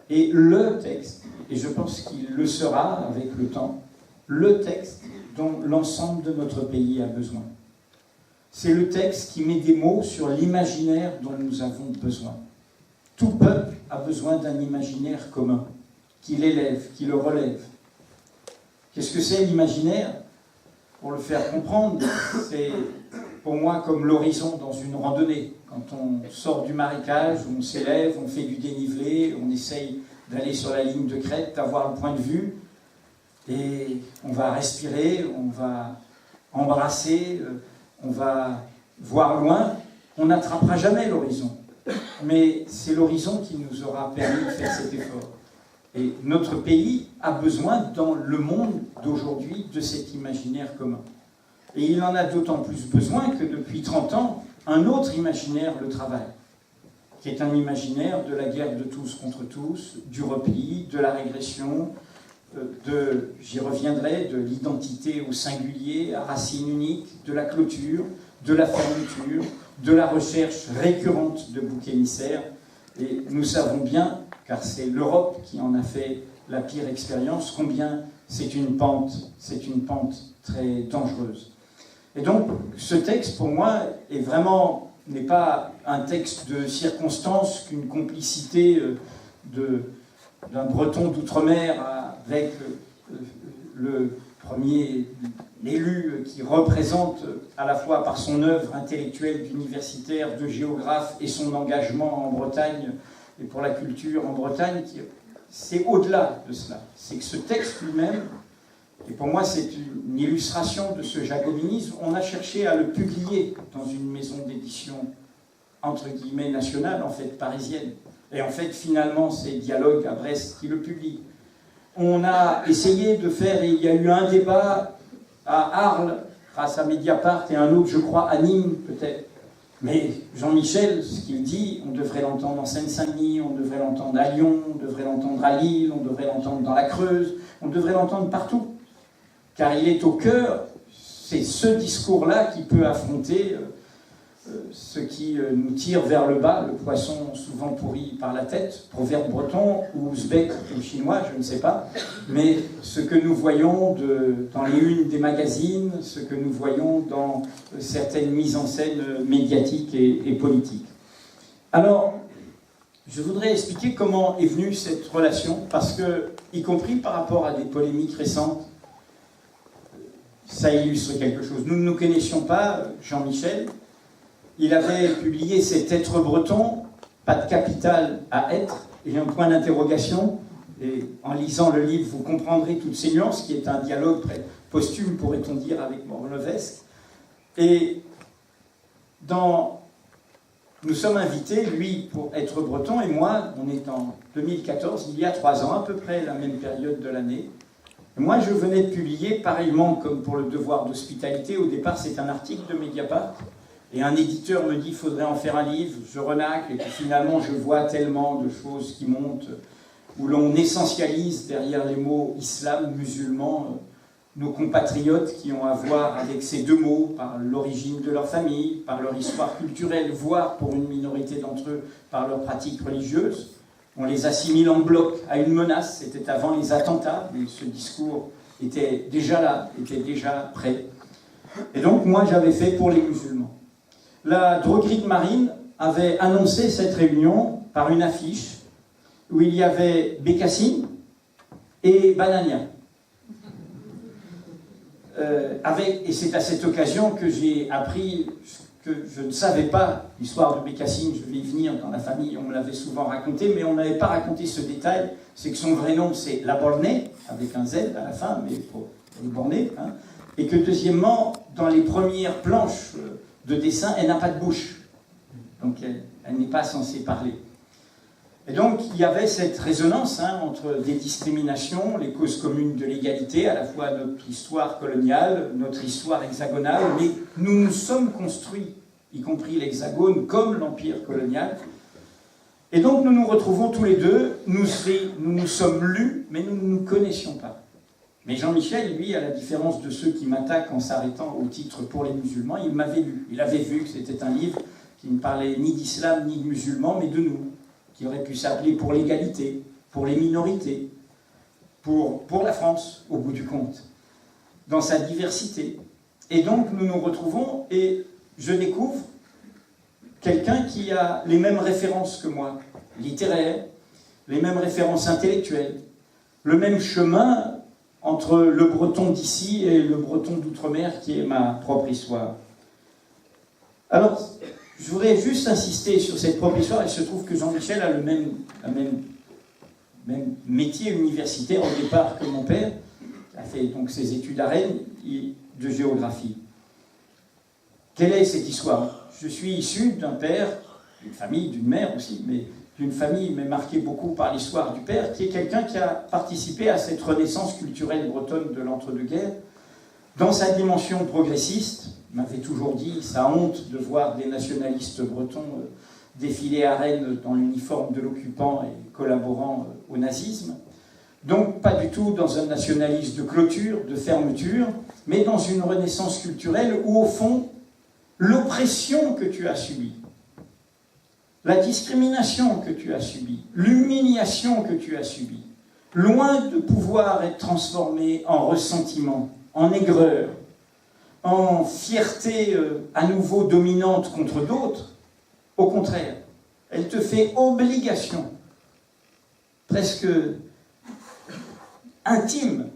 est le texte, et je pense qu'il le sera avec le temps, le texte dont l'ensemble de notre pays a besoin. C'est le texte qui met des mots sur l'imaginaire dont nous avons besoin. Tout peuple a besoin d'un imaginaire commun, qui l'élève, qui le relève. Qu'est-ce que c'est l'imaginaire? Pour le faire comprendre, c'est pour moi comme l'horizon dans une randonnée. Quand on sort du marécage, on s'élève, on fait du dénivelé, on essaye d'aller sur la ligne de crête, d'avoir le point de vue, et on va respirer, on va embrasser, on va voir loin. On n'attrapera jamais l'horizon, mais c'est l'horizon qui nous aura permis de faire cet effort. Et notre pays a besoin, dans le monde d'aujourd'hui, de cet imaginaire commun. Et il en a d'autant plus besoin que depuis 30 ans, un autre imaginaire le travaille, qui est un imaginaire de la guerre de tous contre tous, du repli, de la régression, j'y reviendrai, de l'identité au singulier, à racine unique, de la clôture, de la fermeture, de la recherche récurrente de boucs émissaires. Et nous savons bien, car c'est l'Europe qui en a fait la pire expérience, combien c'est une pente très dangereuse. Et donc, ce texte, pour moi, n'est pas un texte de circonstance qu'une complicité d'un breton d'outre-mer avec le premier élu qui représente à la fois par son œuvre intellectuelle d'universitaire, de géographe et son engagement en Bretagne et pour la culture en Bretagne, c'est au-delà de cela. C'est que ce texte lui-même, et pour moi c'est une illustration de ce jacobinisme, on a cherché à le publier dans une maison d'édition entre guillemets nationale, en fait parisienne. Et en fait finalement c'est Dialogue à Brest qui le publie. On a essayé de faire, et il y a eu un débat à Arles, grâce à Mediapart, et un autre, je crois, à Nîmes, peut-être. Mais Jean-Michel, ce qu'il dit, on devrait l'entendre en Seine-Saint-Denis, on devrait l'entendre à Lyon, on devrait l'entendre à Lille, on devrait l'entendre dans la Creuse, on devrait l'entendre partout. Car il est au cœur, c'est ce discours-là qui peut affronter ce qui nous tire vers le bas, le poisson souvent pourri par la tête, proverbe breton ou ouzbek ou chinois, je ne sais pas, mais ce que nous voyons dans les unes des magazines, ce que nous voyons dans certaines mises en scène médiatiques et politiques. Alors, je voudrais expliquer comment est venue cette relation, parce que, y compris par rapport à des polémiques récentes, ça illustre quelque chose. Nous ne nous connaissions pas, Jean-Michel. Il avait publié cet être breton, pas de capital à être, et un point d'interrogation. Et en lisant le livre, vous comprendrez toutes ces nuances, qui est un dialogue posthume, pourrait-on dire, avec Morlevesque. Et nous sommes invités, lui, pour être breton, et moi, on est en 2014, il y a 3 ans, à peu près la même période de l'année. Moi, je venais de publier, pareillement comme pour le devoir d'hospitalité, au départ, c'est un article de Mediapart, et un éditeur me dit, il faudrait en faire un livre, je renacle, et puis finalement, je vois tellement de choses qui montent, où l'on essentialise derrière les mots islam, musulman, nos compatriotes qui ont à voir avec ces deux mots, par l'origine de leur famille, par leur histoire culturelle, voire, pour une minorité d'entre eux, par leurs pratiques religieuses. On les assimile en bloc à une menace, c'était avant les attentats, mais ce discours était déjà là, était déjà prêt. Et donc, moi, j'avais fait pour les musulmans. La droguerie de Marine avait annoncé cette réunion par une affiche où il y avait Bécassine et Banania. Et c'est à cette occasion que j'ai appris que je ne savais pas l'histoire de Bécassine, je vais y venir dans la famille, on me l'avait souvent raconté, mais on n'avait pas raconté ce détail, c'est que son vrai nom c'est La Bornée, avec un Z à la fin, mais pour les bornés, hein, et que deuxièmement, dans les premières planches de dessin, elle n'a pas de bouche, donc elle n'est pas censée parler. Et donc il y avait cette résonance entre des discriminations, les causes communes de l'égalité, à la fois notre histoire coloniale, notre histoire hexagonale, mais nous nous sommes construits, y compris l'Hexagone, comme l'empire colonial. Et donc nous nous retrouvons tous les deux, nous nous sommes lus, mais nous ne nous connaissions pas. Mais Jean-Michel, lui, à la différence de ceux qui m'attaquent en s'arrêtant au titre pour les musulmans, il m'avait lu. Il avait vu que c'était un livre qui ne parlait ni d'islam ni de musulmans, mais de nous, qui aurait pu s'appeler Pour l'égalité, pour les minorités, pour la France, au bout du compte, dans sa diversité. Et donc nous nous retrouvons et je découvre quelqu'un qui a les mêmes références que moi, littéraires, les mêmes références intellectuelles, le même chemin entre le breton d'ici et le breton d'outre-mer qui est ma propre histoire. Alors, je voudrais juste insister sur cette propre histoire. Il se trouve que Jean-Michel a le même métier universitaire au départ que mon père, qui a fait donc ses études à Rennes de géographie. Quelle est cette histoire? Je suis issu d'un père, d'une famille, d'une mère aussi, mais d'une famille marquée beaucoup par l'histoire du père, qui est quelqu'un qui a participé à cette renaissance culturelle bretonne de l'entre-deux-guerres, dans sa dimension progressiste. Il m'avait toujours dit sa honte de voir des nationalistes bretons défiler à Rennes dans l'uniforme de l'occupant et collaborant au nazisme. Donc pas du tout dans un nationalisme de clôture, de fermeture, mais dans une renaissance culturelle où, au fond, l'oppression que tu as subie, la discrimination que tu as subie, l'humiliation que tu as subie, loin de pouvoir être transformée en ressentiment, en aigreur, en fierté à nouveau dominante contre d'autres, au contraire, elle te fait obligation, presque intime,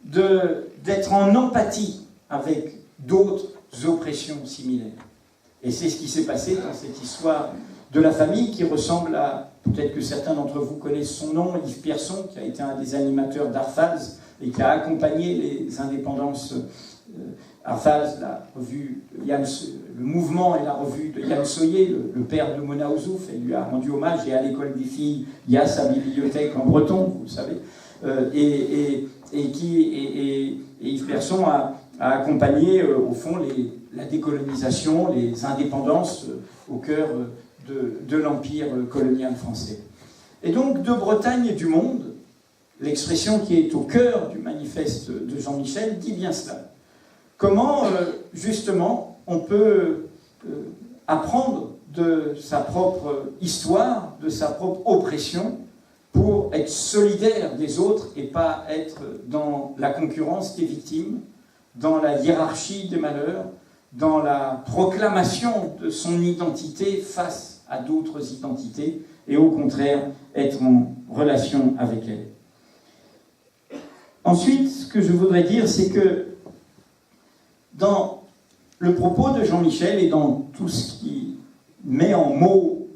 d'être en empathie avec d'autres oppressions similaires. Et c'est ce qui s'est passé dans cette histoire de la famille qui ressemble à, peut-être que certains d'entre vous connaissent son nom, Yves Pierson, qui a été un des animateurs d'Arphaz et qui a accompagné les indépendances. Arphaz, la revue de le mouvement et la revue de Yann Soyer, le père de Mona Ozouf, elle lui a rendu hommage, et à l'école des filles, il y a sa bibliothèque en breton, vous le savez, et Yves Pierson a accompagné, au fond, la décolonisation, les indépendances au cœur de l'empire colonial français. Et donc, de Bretagne et du monde, l'expression qui est au cœur du manifeste de Jean-Michel dit bien cela. Comment, justement, on peut apprendre de sa propre histoire, de sa propre oppression, pour être solidaire des autres et pas être dans la concurrence des victimes, dans la hiérarchie des malheurs, dans la proclamation de son identité face à d'autres identités, et au contraire, être en relation avec elles. Ensuite, ce que je voudrais dire, c'est que dans le propos de Jean-Michel et dans tout ce qu'il met en mots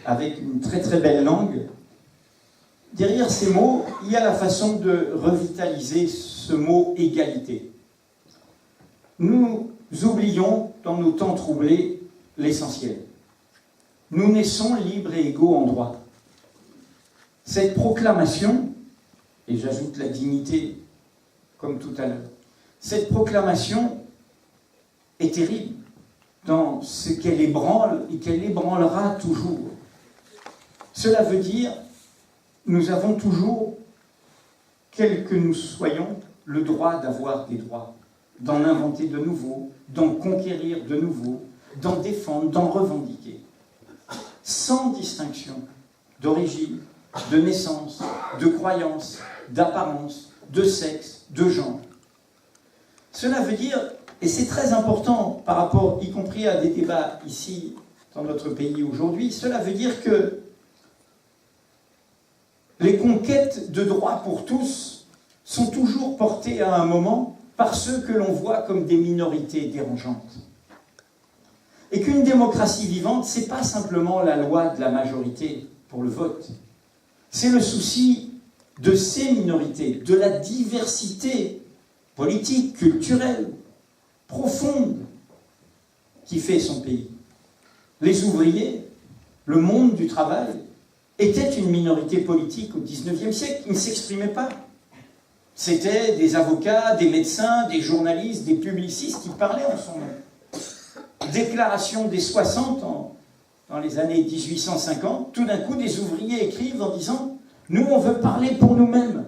avec une très très belle langue, derrière ces mots, il y a la façon de revitaliser ce mot égalité. Nous oublions, dans nos temps troublés, l'essentiel. Nous naissons libres et égaux en droit. Cette proclamation, et j'ajoute la dignité comme tout à l'heure, cette proclamation est terrible dans ce qu'elle ébranle et qu'elle ébranlera toujours. Cela veut dire, nous avons toujours, quels que nous soyons, le droit d'avoir des droits, d'en inventer de nouveaux, d'en conquérir de nouveaux, d'en défendre, d'en revendiquer, sans distinction d'origine, de naissance, de croyance, d'apparence, de sexe, de genre. Cela veut dire, et c'est très important par rapport, y compris à des débats ici, dans notre pays aujourd'hui, cela veut dire que les conquêtes de droits pour tous sont toujours portées à un moment par ceux que l'on voit comme des minorités dérangeantes. Et qu'une démocratie vivante, ce n'est pas simplement la loi de la majorité pour le vote. C'est le souci de ces minorités, de la diversité politique, culturelle, profonde, qui fait son pays. Les ouvriers, le monde du travail, étaient une minorité politique au XIXe siècle qui ne s'exprimait pas. C'était des avocats, des médecins, des journalistes, des publicistes qui parlaient en son nom. Déclaration des 60 dans les années 1850, tout d'un coup des ouvriers écrivent en disant « Nous, on veut parler pour nous-mêmes.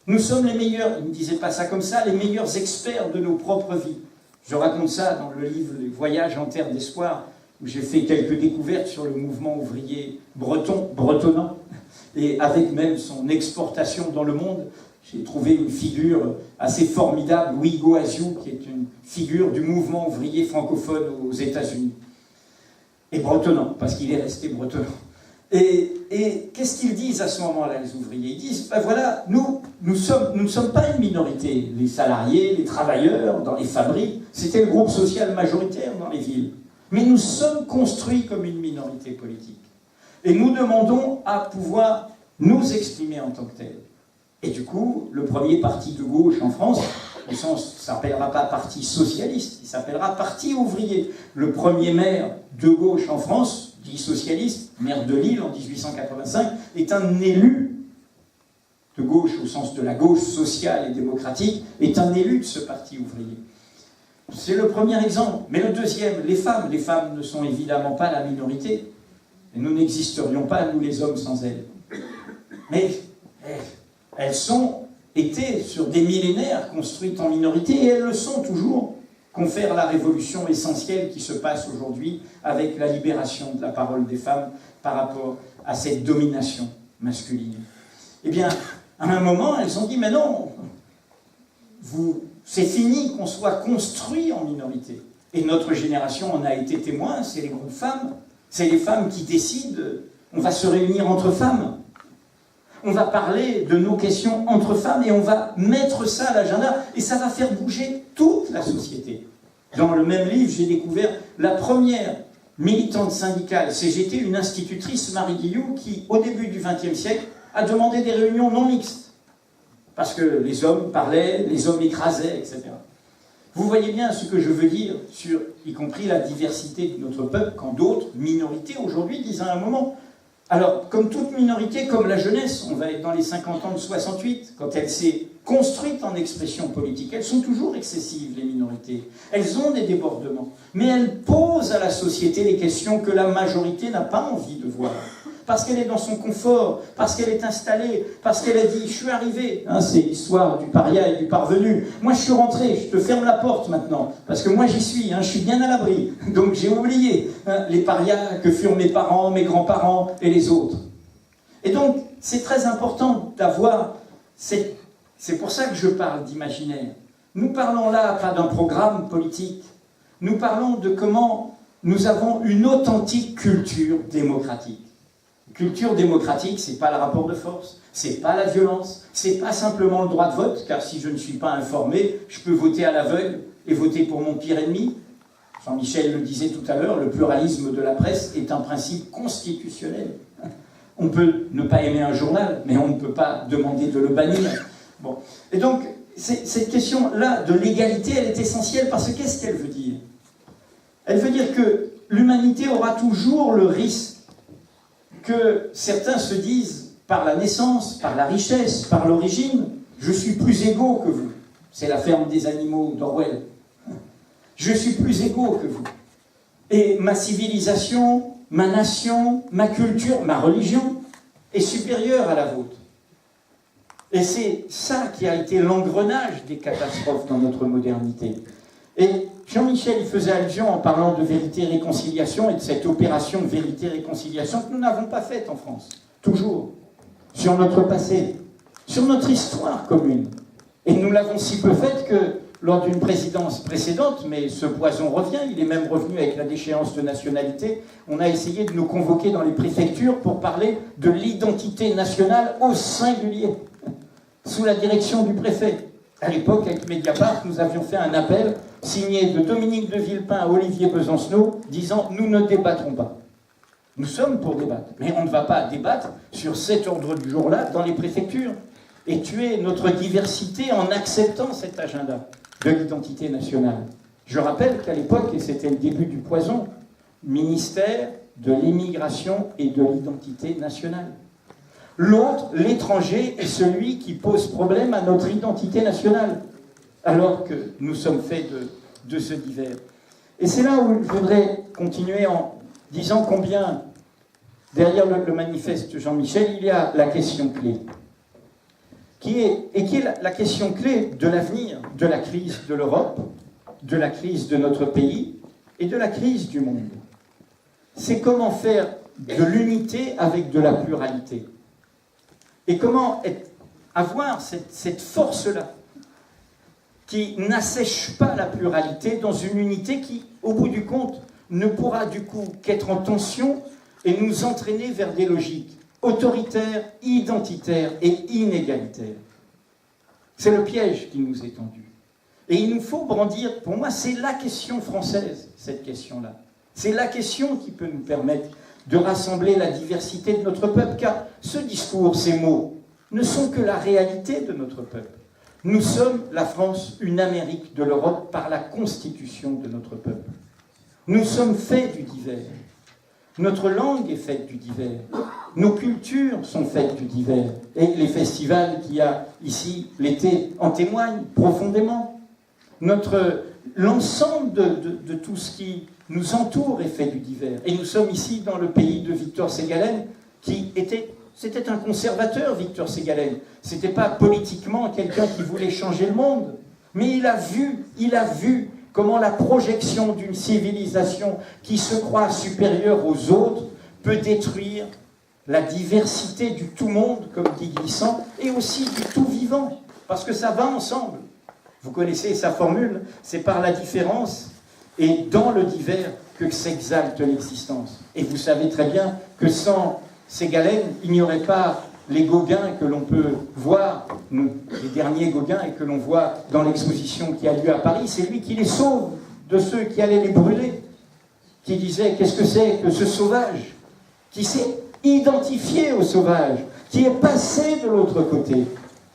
Nous sommes les meilleurs, ils ne disaient pas ça comme ça, les meilleurs experts de nos propres vies. » Je raconte ça dans le livre « Les voyages en terre d'espoir » où j'ai fait quelques découvertes sur le mouvement ouvrier bretonnant, et avec même son exportation dans le monde. J'ai trouvé une figure assez formidable, Louis Goaziou, qui est une figure du mouvement ouvrier francophone aux États-Unis. Et bretonnant, parce qu'il est resté bretonnant. Et qu'est-ce qu'ils disent à ce moment-là, les ouvriers? Ils disent, ben voilà, nous ne sommes pas une minorité. Les salariés, les travailleurs, dans les fabriques, c'était le groupe social majoritaire dans les villes. Mais nous sommes construits comme une minorité politique. Et nous demandons à pouvoir nous exprimer en tant que tels. Et du coup, le premier parti de gauche en France, au sens, ça ne s'appellera pas parti socialiste, il s'appellera parti ouvrier. Le premier maire de gauche en France, dit socialiste, maire de Lille en 1885, est un élu de gauche, au sens de la gauche sociale et démocratique, est un élu de ce parti ouvrier. C'est le premier exemple. Mais le deuxième, les femmes ne sont évidemment pas la minorité, et nous n'existerions pas, nous les hommes, sans elles. Mais elles étaient sur des millénaires construites en minorité, et elles le sont toujours, confère la révolution essentielle qui se passe aujourd'hui avec la libération de la parole des femmes par rapport à cette domination masculine. Eh bien, à un moment, elles ont dit, mais non, c'est fini qu'on soit construit en minorité. Et notre génération en a été témoin, c'est les groupes femmes, c'est les femmes qui décident, on va se réunir entre femmes. On va parler de nos questions entre femmes et on va mettre ça à l'agenda et ça va faire bouger toute la société. Dans le même livre, j'ai découvert la première militante syndicale CGT, une institutrice, Marie Guilloux, qui, au début du XXe siècle, a demandé des réunions non mixtes. Parce que les hommes parlaient, les hommes écrasaient, etc. Vous voyez bien ce que je veux dire sur, y compris la diversité de notre peuple, quand d'autres minorités aujourd'hui disent à un moment. Alors, comme toute minorité, comme la jeunesse, on va être dans les 50 ans de 68, quand elle s'est construite en expression politique, elles sont toujours excessives, les minorités. Elles ont des débordements, mais elles posent à la société les questions que la majorité n'a pas envie de voir. Parce qu'elle est dans son confort, parce qu'elle est installée, parce qu'elle a dit « je suis arrivé ». C'est l'histoire du paria et du parvenu. Moi, je suis rentré, je te ferme la porte maintenant, parce que moi, j'y suis, je suis bien à l'abri. Donc, j'ai oublié les parias que furent mes parents, mes grands-parents et les autres. Et donc, c'est très important d'avoir... C'est pour ça que je parle d'imaginaire. Nous parlons là pas d'un programme politique. Nous parlons de comment nous avons une authentique culture démocratique. Culture démocratique, c'est pas le rapport de force, c'est pas la violence, c'est pas simplement le droit de vote, car si je ne suis pas informé, je peux voter à l'aveugle et voter pour mon pire ennemi. Jean-Michel le disait tout à l'heure, le pluralisme de la presse est un principe constitutionnel. On peut ne pas aimer un journal, mais on ne peut pas demander de le bannir. Bon. Et donc, cette question-là de l'égalité, elle est essentielle, parce que qu'est-ce qu'elle veut dire? Elle veut dire que l'humanité aura toujours le risque que certains se disent, par la naissance, par la richesse, par l'origine, je suis plus égaux que vous. C'est la ferme des animaux d'Orwell. Je suis plus égaux que vous. Et ma civilisation, ma nation, ma culture, ma religion est supérieure à la vôtre. Et c'est ça qui a été l'engrenage des catastrophes dans notre modernité. Et Jean-Michel y faisait allusion en parlant de vérité-réconciliation et de cette opération vérité-réconciliation que nous n'avons pas faite en France, toujours, sur notre passé, sur notre histoire commune. Et nous l'avons si peu faite que lors d'une présidence précédente, mais ce poison revient, il est même revenu avec la déchéance de nationalité, on a essayé de nous convoquer dans les préfectures pour parler de l'identité nationale au singulier, sous la direction du préfet. À l'époque, avec Mediapart, nous avions fait un appel signé de Dominique de Villepin à Olivier Besancenot, disant « Nous ne débattrons pas ». Nous sommes pour débattre, mais on ne va pas débattre sur cet ordre du jour-là dans les préfectures et tuer notre diversité en acceptant cet agenda de l'identité nationale. Je rappelle qu'à l'époque, et c'était le début du poison, ministère de l'immigration et de l'identité nationale. L'autre, l'étranger, est celui qui pose problème à notre identité nationale, alors que nous sommes faits de ce divers. Et c'est là où je voudrais continuer en disant combien, derrière le manifeste Jean-Michel, il y a la question clé, qui est la question clé de l'avenir, de la crise de l'Europe, de la crise de notre pays et de la crise du monde. C'est comment faire de l'unité avec de la pluralité. Et comment avoir cette force-là qui n'assèche pas la pluralité dans une unité qui, au bout du compte, ne pourra du coup qu'être en tension et nous entraîner vers des logiques autoritaires, identitaires et inégalitaires. C'est le piège qui nous est tendu. Et il nous faut brandir, pour moi, c'est la question française, cette question-là. C'est la question qui peut nous permettre de rassembler la diversité de notre peuple, car ce discours, ces mots, ne sont que la réalité de notre peuple. Nous sommes, la France, une Amérique de l'Europe par la constitution de notre peuple. Nous sommes faits du divers. Notre langue est faite du divers. Nos cultures sont faites du divers. Et les festivals qu'il y a ici l'été en témoignent profondément. L'ensemble de tout ce qui nous entoure est fait du divers. Et nous sommes ici dans le pays de Victor Ségalen, c'était un conservateur, Victor Ségalen. C'était pas politiquement quelqu'un qui voulait changer le monde. Mais il a vu comment la projection d'une civilisation qui se croit supérieure aux autres peut détruire la diversité du tout-monde, comme dit Glissant, et aussi du tout-vivant, parce que ça va ensemble. Vous connaissez sa formule, c'est par la différence et dans le divers que s'exalte l'existence. Et vous savez très bien que sans Ségalen, il n'y aurait pas les Gauguins que l'on peut voir, les derniers Gauguins, et que l'on voit dans l'exposition qui a lieu à Paris. C'est lui qui les sauve de ceux qui allaient les brûler, qui disait qu'est-ce que c'est que ce sauvage, qui s'est identifié au sauvage, qui est passé de l'autre côté.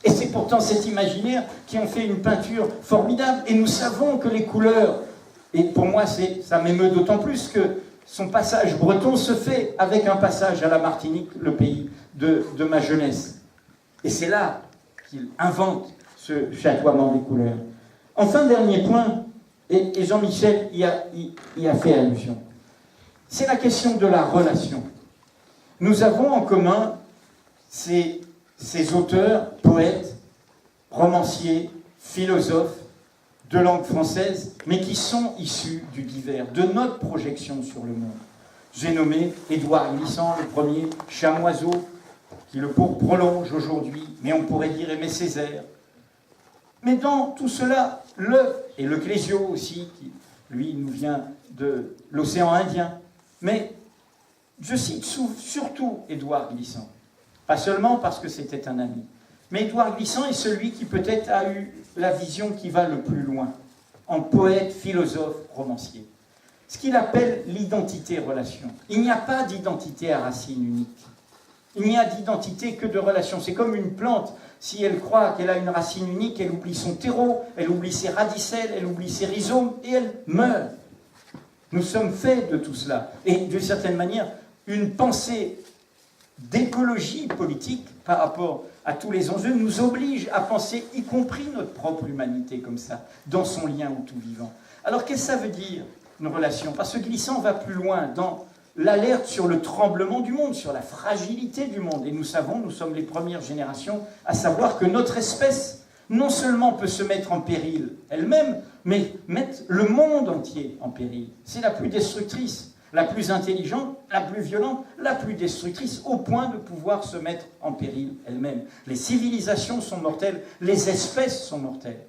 Et c'est pourtant cet imaginaire qui en fait une peinture formidable. Et nous savons que les couleurs, et pour moi ça m'émeut d'autant plus que son passage breton se fait avec un passage à la Martinique, le pays de ma jeunesse. Et c'est là qu'il invente ce chatoiement des couleurs. Enfin, dernier point, et Jean-Michel y a fait allusion, c'est la question de la relation. Nous avons en commun ces auteurs, poètes, romanciers, philosophes, de langue française, mais qui sont issus du divers, de notre projection sur le monde. J'ai nommé Édouard Glissant, le premier, Chamoiseau, qui le prolonge aujourd'hui, mais on pourrait dire Aimé Césaire. Mais dans tout cela, et le Clésio aussi, qui, lui, nous vient de l'océan Indien. Mais je cite surtout Édouard Glissant, pas seulement parce que c'était un ami, mais Édouard Glissant est celui qui peut-être a eu la vision qui va le plus loin, en poète, philosophe, romancier. Ce qu'il appelle l'identité-relation. Il n'y a pas d'identité à racine unique. Il n'y a d'identité que de relation. C'est comme une plante. Si elle croit qu'elle a une racine unique, elle oublie son terreau, elle oublie ses radicelles, elle oublie ses rhizomes, et elle meurt. Nous sommes faits de tout cela. Et d'une certaine manière, une pensée d'écologie politique par rapport à tous les enjeux nous oblige à penser, y compris notre propre humanité comme ça, dans son lien au tout vivant. Alors qu'est-ce que ça veut dire, une relation? Parce que Glissant va plus loin dans l'alerte sur le tremblement du monde, sur la fragilité du monde. Et nous savons, nous sommes les premières générations à savoir que notre espèce, non seulement peut se mettre en péril elle-même, mais mettre le monde entier en péril. C'est la plus destructrice, la plus intelligente, la plus violente, la plus destructrice, au point de pouvoir se mettre en péril elle-même. Les civilisations sont mortelles, les espèces sont mortelles.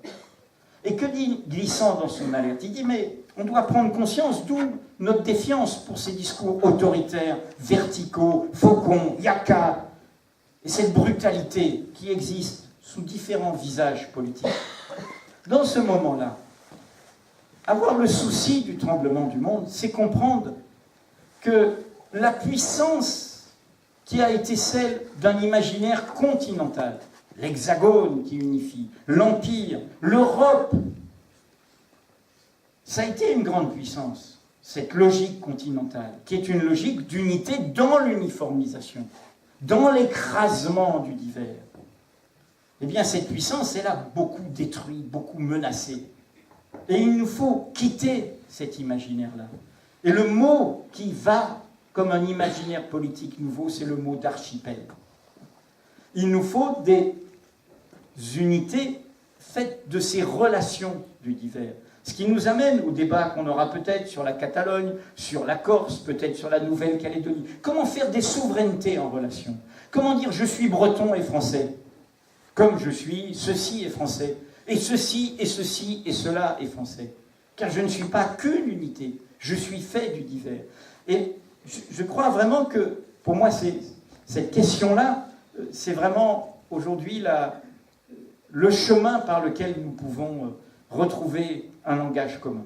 Et que dit Glissant dans son alerte? Il dit, mais on doit prendre conscience, d'où notre défiance pour ces discours autoritaires, verticaux, faucons, yaka, et cette brutalité qui existe sous différents visages politiques. Dans ce moment-là, avoir le souci du tremblement du monde, c'est comprendre que la puissance qui a été celle d'un imaginaire continental, l'hexagone qui unifie, l'Empire, l'Europe, ça a été une grande puissance, cette logique continentale, qui est une logique d'unité dans l'uniformisation, dans l'écrasement du divers. Eh bien, cette puissance, elle a beaucoup détruit, beaucoup menacé. Et il nous faut quitter cet imaginaire-là. Et le mot qui va comme un imaginaire politique nouveau, c'est le mot d'archipel. Il nous faut des unités faites de ces relations du divers. Ce qui nous amène au débat qu'on aura peut-être sur la Catalogne, sur la Corse, peut-être sur la Nouvelle-Calédonie. Comment faire des souverainetés en relation? Comment dire je suis breton et français, comme je suis ceci et français, et ceci et ceci et cela est français. Car je ne suis pas qu'une unité, je suis fait du divers. Et je crois vraiment que, pour moi, cette question-là, c'est vraiment aujourd'hui le chemin par lequel nous pouvons retrouver un langage commun.